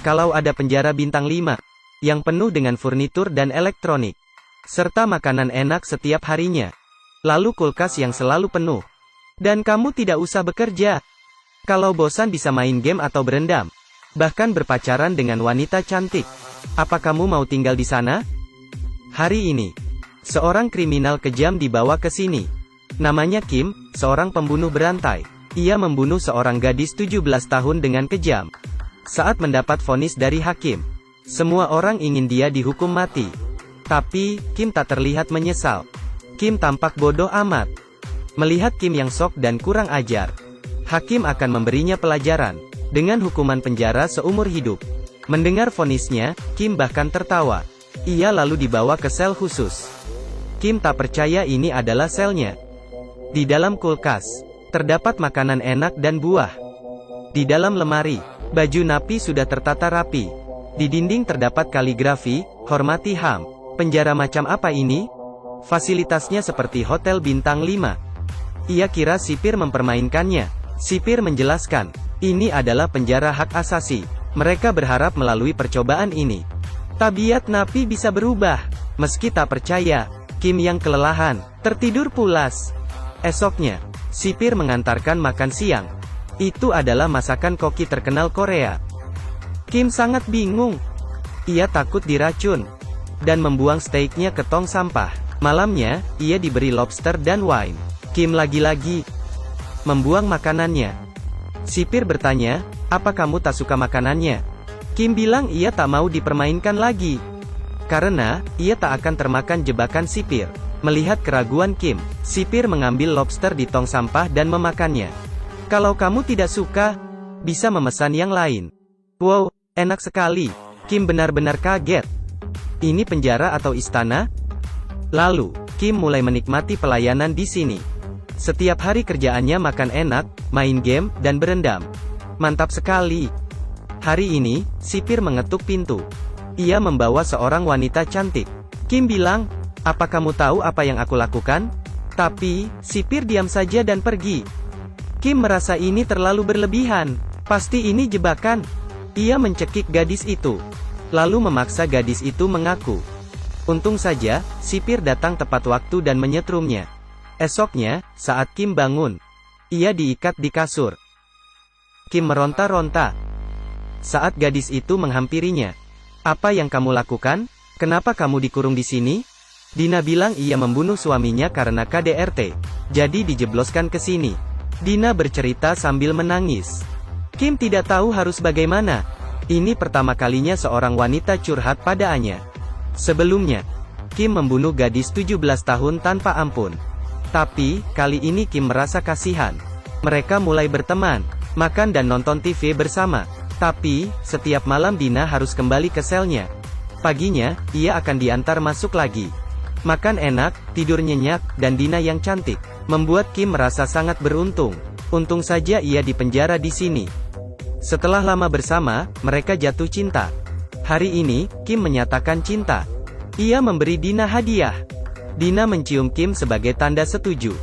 Kalau ada penjara bintang 5, yang penuh dengan furnitur dan elektronik, serta makanan enak setiap harinya, lalu kulkas yang selalu penuh, dan kamu tidak usah bekerja. Kalau bosan bisa main game atau berendam, bahkan berpacaran dengan wanita cantik. Apa kamu mau tinggal di sana? Hari ini, seorang kriminal kejam dibawa ke sini. Namanya Kim, seorang pembunuh berantai. Ia membunuh seorang gadis 17 tahun dengan kejam. Saat mendapat vonis dari hakim, semua orang ingin dia dihukum mati. Tapi, Kim tak terlihat menyesal. Kim tampak bodoh amat. Melihat Kim yang shock dan kurang ajar, hakim akan memberinya pelajaran, dengan hukuman penjara seumur hidup. Mendengar vonisnya, Kim bahkan tertawa. Ia lalu dibawa ke sel khusus. Kim tak percaya ini adalah selnya. Di dalam kulkas, terdapat makanan enak dan buah. Di dalam lemari, baju napi sudah tertata rapi. Di dinding terdapat kaligrafi, "Hormati HAM." Penjara macam apa ini? Fasilitasnya seperti hotel bintang 5. Ia kira sipir mempermainkannya. Sipir menjelaskan, ini adalah penjara hak asasi. Mereka berharap melalui percobaan ini, tabiat napi bisa berubah. Meski tak percaya, Kim yang kelelahan, tertidur pulas. Esoknya, sipir mengantarkan makan siang. Itu adalah masakan koki terkenal Korea. Kim sangat bingung. Ia takut diracun, dan membuang steaknya ke tong sampah. Malamnya, ia diberi lobster dan wine. Kim lagi-lagi membuang makanannya. Sipir bertanya, apa kamu tak suka makanannya? Kim bilang ia tak mau dipermainkan lagi, karena ia tak akan termakan jebakan sipir. Melihat keraguan Kim, sipir mengambil lobster di tong sampah dan memakannya. Kalau kamu tidak suka, bisa memesan yang lain. Wow, enak sekali. Kim benar-benar kaget. Ini penjara atau istana? Lalu, Kim mulai menikmati pelayanan di sini. Setiap hari kerjaannya makan enak, main game, dan berendam. Mantap sekali. Hari ini, sipir mengetuk pintu. Ia membawa seorang wanita cantik. Kim bilang, apa kamu tahu apa yang aku lakukan? Tapi, sipir diam saja dan pergi. Kim merasa ini terlalu berlebihan. Pasti ini jebakan. Ia mencekik gadis itu, lalu memaksa gadis itu mengaku. Untung saja, sipir datang tepat waktu dan menyetrumnya. Esoknya, saat Kim bangun, ia diikat di kasur. Kim meronta-ronta saat gadis itu menghampirinya. Apa yang kamu lakukan? Kenapa kamu dikurung di sini? Dina bilang ia membunuh suaminya karena KDRT, jadi dijebloskan ke sini. Dina bercerita sambil menangis. Kim tidak tahu harus bagaimana. Ini pertama kalinya seorang wanita curhat padanya. Sebelumnya, Kim membunuh gadis 17 tahun tanpa ampun. Tapi, kali ini Kim merasa kasihan. Mereka mulai berteman, makan dan nonton TV bersama. Tapi, setiap malam Dina harus kembali ke selnya. Paginya, ia akan diantar masuk lagi. Makan enak, tidur nyenyak, dan Dina yang cantik, membuat Kim merasa sangat beruntung. Untung saja ia dipenjara di sini. Setelah lama bersama, mereka jatuh cinta. Hari ini, Kim menyatakan cinta. Ia memberi Dina hadiah. Dina mencium Kim sebagai tanda setuju.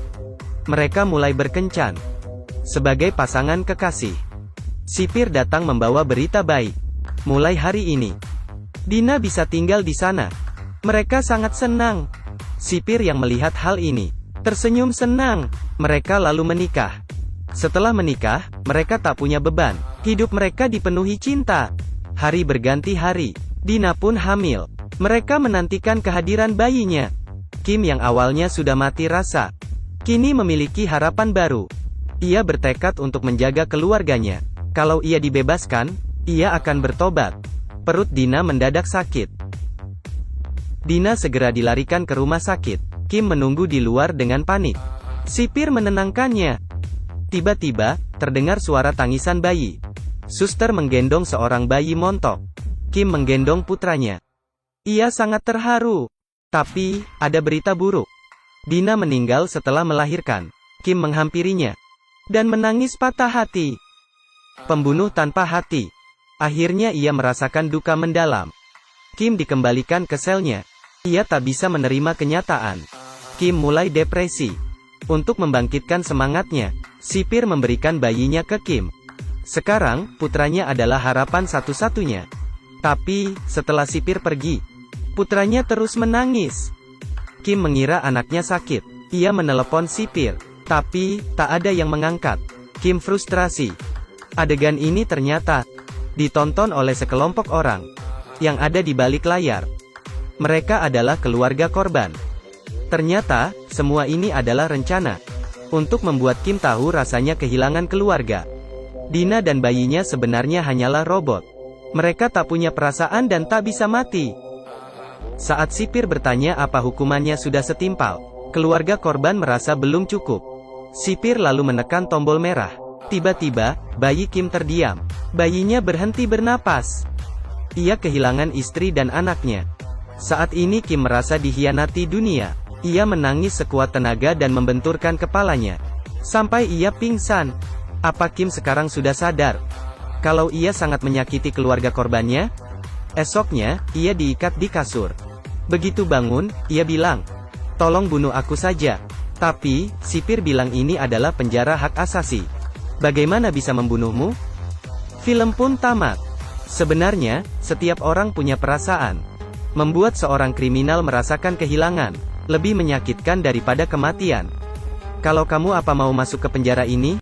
Mereka mulai berkencan sebagai pasangan kekasih. Sipir datang membawa berita baik. Mulai hari ini, Dina bisa tinggal di sana. Mereka sangat senang. Sipir yang melihat hal ini tersenyum senang. Mereka lalu menikah. Setelah menikah, mereka tak punya beban. Hidup mereka dipenuhi cinta. Hari berganti hari. Dina pun hamil. Mereka menantikan kehadiran bayinya. Kim yang awalnya sudah mati rasa, kini memiliki harapan baru. Ia bertekad untuk menjaga keluarganya. Kalau ia dibebaskan, ia akan bertobat. Perut Dina mendadak sakit. Dina segera dilarikan ke rumah sakit. Kim menunggu di luar dengan panik. Sipir menenangkannya. Tiba-tiba, terdengar suara tangisan bayi. Suster menggendong seorang bayi montok. Kim menggendong putranya. Ia sangat terharu. Tapi, ada berita buruk. Dina meninggal setelah melahirkan. Kim menghampirinya dan menangis patah hati. Pembunuh tanpa hati. Akhirnya ia merasakan duka mendalam. Kim dikembalikan ke selnya. Ia tak bisa menerima kenyataan. Kim mulai depresi. Untuk membangkitkan semangatnya, sipir memberikan bayinya ke Kim. Sekarang, putranya adalah harapan satu-satunya. Tapi, setelah sipir pergi, putranya terus menangis. Kim mengira anaknya sakit. Ia menelepon sipir, tapi tak ada yang mengangkat. Kim frustrasi. Adegan ini ternyata ditonton oleh sekelompok orang yang ada di balik layar. Mereka adalah keluarga korban. Ternyata, semua ini adalah rencana untuk membuat Kim tahu rasanya kehilangan keluarga. Dina dan bayinya sebenarnya hanyalah robot. Mereka tak punya perasaan dan tak bisa mati. Saat sipir bertanya apa hukumannya sudah setimpal, keluarga korban merasa belum cukup. Sipir lalu menekan tombol merah. Tiba-tiba, bayi Kim terdiam. Bayinya berhenti bernapas. Ia kehilangan istri dan anaknya. Saat ini Kim merasa dikhianati dunia. Ia menangis sekuat tenaga dan membenturkan kepalanya sampai ia pingsan. Apa Kim sekarang sudah sadar kalau ia sangat menyakiti keluarga korbannya? Esoknya, ia diikat di kasur. Begitu bangun, ia bilang, "Tolong bunuh aku saja." Tapi, sipir bilang ini adalah penjara hak asasi. Bagaimana bisa membunuhmu? Film pun tamat. Sebenarnya, setiap orang punya perasaan. Membuat seorang kriminal merasakan kehilangan lebih menyakitkan daripada kematian. Kalau kamu apa mau masuk ke penjara ini?